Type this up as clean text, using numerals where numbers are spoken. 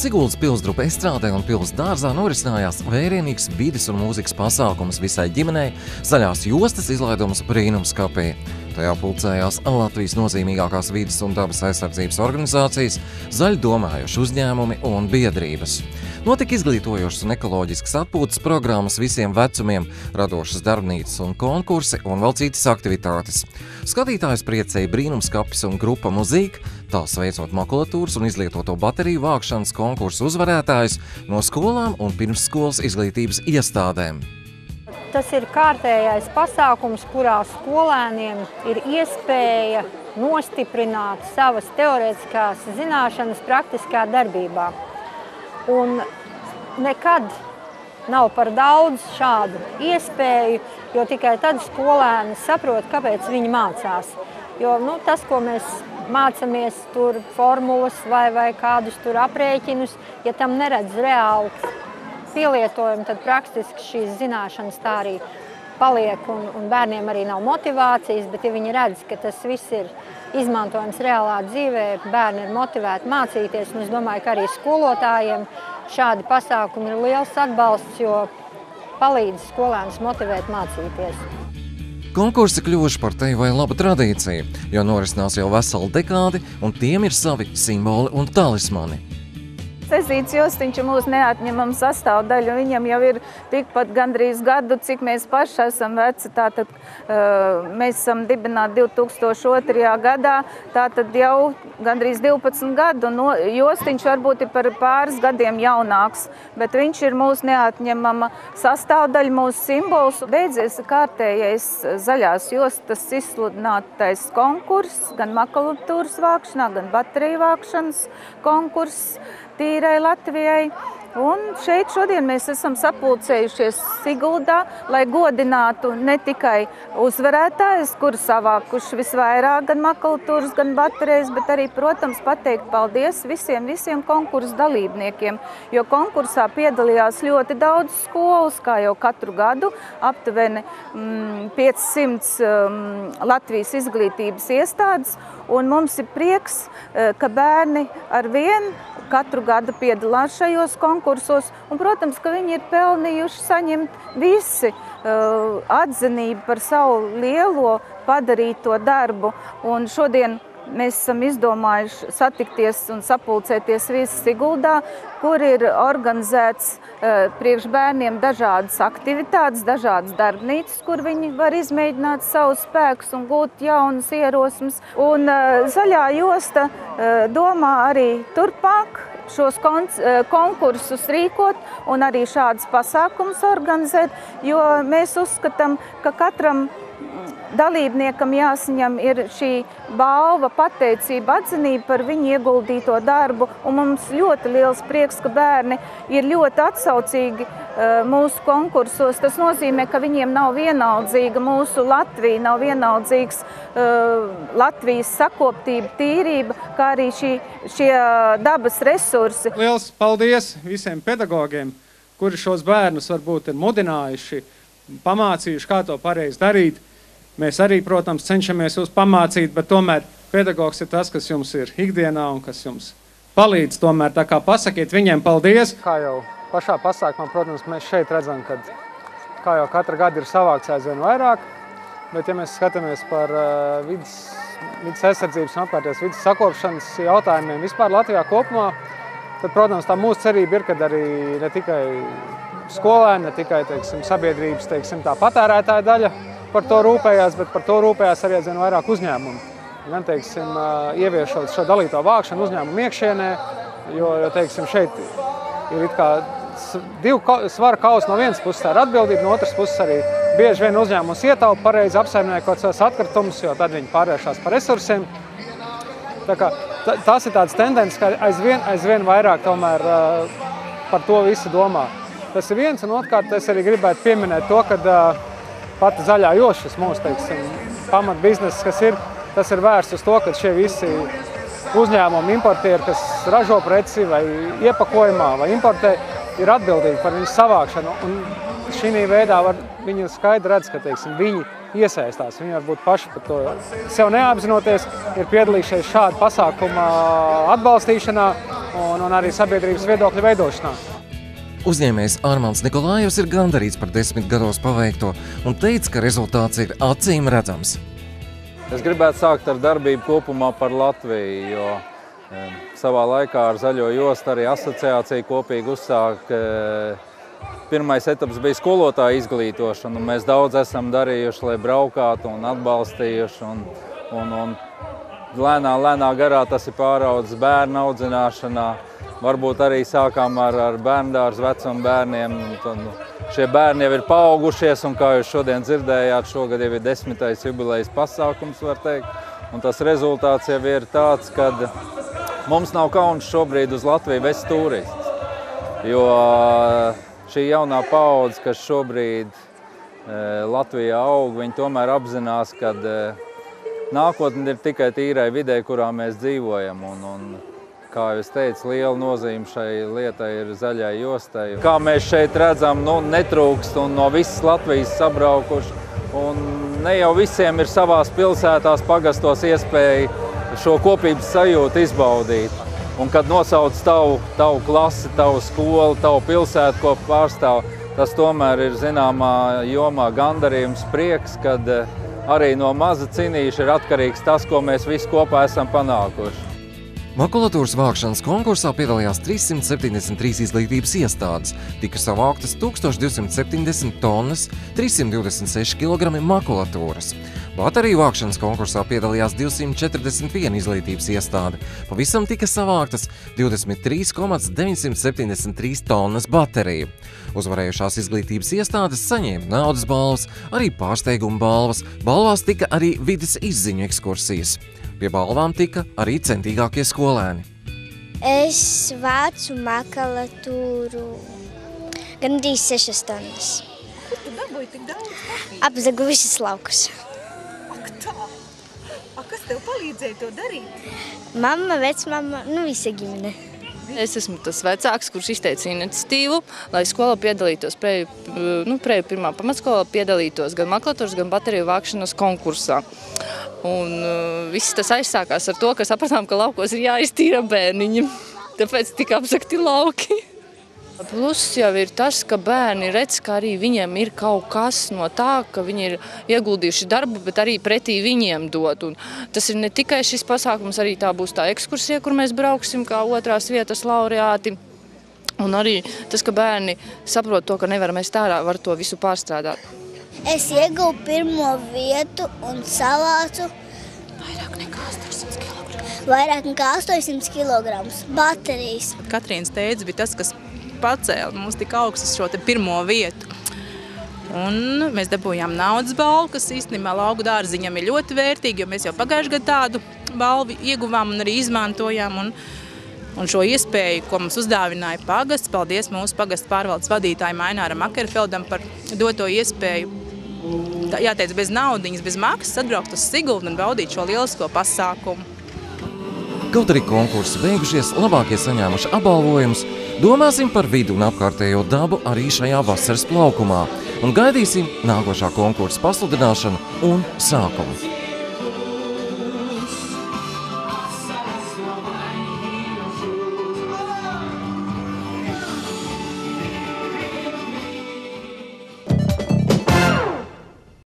Siguldas pilsdrupa estrādē un pils dārzā norisinājās vērienīgs vides un mūzikas pasākums visai ģimenei zaļās jostas izlaidums Brīnumskapī. Tajā pulcējās Latvijas nozīmīgākās vides un dabas aizsardzības organizācijas, zaļi domājoši uzņēmumi un biedrības. Notika izglītojošas un ekoloģiskas atpūtas programmas visiem vecumiem, radošas darbnīcas un konkursi un vēl citas aktivitātes. Skatītājus priecēja Brīnumskapis un grupa Muzīka, tā sveicot makulatūras un izlietoto bateriju vākšanas konkursu uzvarētājus no skolām un pirmsskolas izglītības iestādēm. Tas ir kārtējais pasākums, kurā skolēniem ir iespēja nostiprināt savas teorētiskās zināšanas praktiskā darbībā. Un nekad nav par daudz šādu iespēju, jo tikai tad skolēni saprot, kāpēc viņi mācās. Jo tas, ko mēs mācāmies, tur formulas vai kādus tur aprēķinus, ja tam neredz reāli pielietojumu, tad praktiski šīs zināšanas tā arī paliek un bērniem arī nav motivācijas, bet ja viņi redz, ka tas viss ir izmantojams reālā dzīvē, bērni ir motivēti mācīties, un es domāju, ka arī skolotājiem šādi pasākumi ir liels atbalsts, jo palīdz skolēnus motivēt mācīties. Konkursi kļuvuši par teju vai labu tradīciju, jo norisinās jau veselu dekādi, un tiem ir savi simboli un talismani. Ezīts Jostiņš ir mūsu neatņemama sastāvdaļa, un viņam jau ir tikpat gandrīz gadu, cik mēs paši esam veci. Tātad mēs esam dibināti 2002. gadā, tātad jau gandrīz 12 gadu, un Jostiņš varbūt ir par pāris gadiem jaunāks, bet viņš ir mūsu neatņemama sastāvdaļa, mūsu simbols. Beidzies kārtējais zaļās jostas izsludinātais konkurss, gan makulatūras vākšanā, gan bateriju vākšanas konkurss tīrai Latvijai. Un šeit šodien mēs esam sapulcējušies Siguldā, lai godinātu ne tikai uzvarētājus, kuri savākuši visvairāk gan makulatūras, gan baterijas, bet arī, protams, pateikt paldies visiem konkursu dalībniekiem, jo konkursā piedalījās ļoti daudz skolas, kā jau katru gadu, aptuveni 500 Latvijas izglītības iestādes, un mums ir prieks, ka bērni arvien katru gadu piedalās šajos konkursos, un, protams, ka viņi ir pelnījuši saņemt visi atzinību par savu lielo padarīto darbu. Un šodien mēs esam izdomājuši satikties un sapulcēties visi Siguldā, kur ir organizēts priekš bērniem dažādas aktivitātes, dažādas darbnīcas, kur viņi var izmēģināt savus spēkus un gūt jaunas ierosmes. Un zaļā josta domā arī turpmāk šos konkursus rīkot un arī šādus pasākumus organizēt, jo mēs uzskatām, ka katram dalībniekam jāsaņem ir šī balva, pateicība, atzinība par viņu ieguldīto darbu, un mums ļoti liels prieks, ka bērni ir ļoti atsaucīgi mūsu konkursos. Tas nozīmē, ka viņiem nav vienaldzīga mūsu Latvija, nav vienaldzīgs Latvijas sakoptība, tīrība, kā arī šie dabas resursi. Liels paldies visiem pedagogiem, kuri šos bērnus varbūt ir mudinājuši, pamācījuši, kā to pareizi darīt. Mēs arī, protams, cenšamies jūs pamācīt, bet tomēr pedagogs ir tas, kas jums ir ikdienā un kas jums palīdz. Tomēr tā kā pasakiet viņiem paldies. Kā jau pašā pasākumā, protams, mēs šeit redzam, ka kā jau katra gada ir savākts aizvien vairāk, bet ja mēs skatāmies par vides aizsardzības un apkārtējās vides sakopšanas jautājumiem vispār Latvijā kopumā, tad, protams, tā mūsu cerība ir, kad arī ne tikai skolēni, ne tikai, sabiedrības, tā patērētāja daļa par to rūpējās, bet par to rūpējās arī aizvien vairāk uzņēmumu. Gan, ieviešot šo dalīto vākšanu uzņēmumu iekšienē, jo šeit ir it kā divu svaru kausi no vienas puses, tā ir atbildība, no otras puses arī bieži vien uzņēmums ietaupa pareizi apsaimniekot savus atkritumus, jo tad viņi pārvēršās par resursiem. Tā kā tās ir tādas tendences, ka aizvien vairāk tomēr par to visu domā. Tas ir viens, un otrkārt es arī gribētu pieminēt to, ka pati zaļā josta, šis mūsu, pamat bizness, kas ir, tas ir vērsts uz to, ka šie visi uzņēmumi, importieri, kas ražo preci vai iepakojumā vai importē, ir atbildīgi par viņu savākšanu. Un šī veidā viņi skaidri redz, ka viņi iesaistās. Viņi varbūt paši par to sev neapzinoties, ir piedalījušies šāda pasākuma atbalstīšanā. un arī sabiedrības viedokļu veidošanā. Uzņēmējs Armands Nikolājevs ir gandarīts par 10 gados paveikto un teica, ka rezultāts ir acīm redzams. Es gribētu sākt ar darbību kopumā par Latviju, jo savā laikā ar Zaļo jostu arī asociācija kopīgi uzsāk. Pirmais etaps bija skolotāja izglītošana, un mēs daudz esam darījuši, lai braukātu un atbalstījuši. Un lēnā garā tas ir pāraudzis bērnu audzināšanā. Varbūt arī sākām ar bērndārzu vecumu bērniem. Šie bērni jau ir paaugušies, un kā jūs šodien dzirdējāt, šogad jau ir 10. jubilejas pasākums, var teikt. Un tas rezultāts jau ir tāds, ka mums nav kauns šobrīd uz Latviju vest turistus. Jo šī jaunā paudze, kas šobrīd Latvijā aug, viņi tomēr apzinās, ka nākotne ir tikai tīrai vidē, kurā mēs dzīvojam. Kā jau es teicu, liela nozīme šai lietai ir Zaļai jostai. Kā mēs šeit redzam, netrūkst un no visas Latvijas sabraukuši. Un ne jau visiem ir savās pilsētās, pagastos iespēja šo kopības sajūtu izbaudīt. Un kad nosauc tavu klasi, tavu skolu, tavu pilsētu, ko pārstāv, tas tomēr ir zināmā jomā gandarījums, prieks, kad arī no maza cinīša ir atkarīgs tas, ko mēs visi kopā esam panākuši. Makulatūras vākšanas konkursā piedalījās 373 izglītības iestādes, tika savāktas 1270 tonnas, 326 kg makulatūras. Bateriju vākšanas konkursā piedalījās 241 izglītības iestāde, pavisam tika savāktas 23,973 tonnas bateriju. Uzvarējušās izglītības iestādes saņēma naudas balvas, arī pārsteiguma balvas, balvās tika arī vides izziņu ekskursijas. Pie balvām tika arī centīgākie skolēni. Es vācu makulatūru gandrīz 6 tonnas. Kur tu dabūji tik daudz papīra? Apzagu visas laukus. Ak tā! Kas tev palīdzēja to darīt? Mamma, vecmamma, visa ģimene. Es esmu tas vecāks, kurš izteica iniciatīvu, lai skolā piedalītos, preju pirmā pamatskolā piedalītos gan makulatūras, gan bateriju vākšanas konkursā. Un viss tas aizsākās ar to, ka sapratām, ka laukos ir jāiztīra bērniņi, tāpēc tika apzakti lauki. Plus jau ir tas, ka bērni redz, ka arī viņiem ir kaut kas no tā, ka viņi ir ieguldījuši darbu, bet arī pretī viņiem dot. Un tas ir ne tikai šis pasākums, arī tā būs tā ekskursija, kur mēs brauksim kā 2. vietas laureāti. Un arī tas, ka bērni saprot to, ka nevar mest ārā, var to visu pārstrādāt. Es ieguvu 1. vietu un savācu vairāk nekā 800 kg baterijas. Katrīnas tēdze bija tas, kas pacēla mums tik augstas šo 1. vietu. Un mēs dabūjām naudas balvu, kas īstenībā lauku dārziņam ir ļoti vērtīgi, jo mēs jau pagājuši gadu tādu balvu ieguvām un arī izmantojām. Un šo iespēju, ko mums uzdāvināja pagasts, paldies mūsu pagasta pārvaldes vadītājiem Aināram Akerfeldam par doto iespēju. Jāteic, bez naudiņas, bez maksas atbraukt uz Siguldu un baudīt šo lielisko pasākumu. Kaut arī konkursi beigušies, labākie saņēmuši apbalvojumus, domāsim par vidu un apkārtējo dabu arī šajā vasaras plaukumā un gaidīsim nākošā konkursa pasludināšanu un sākumu.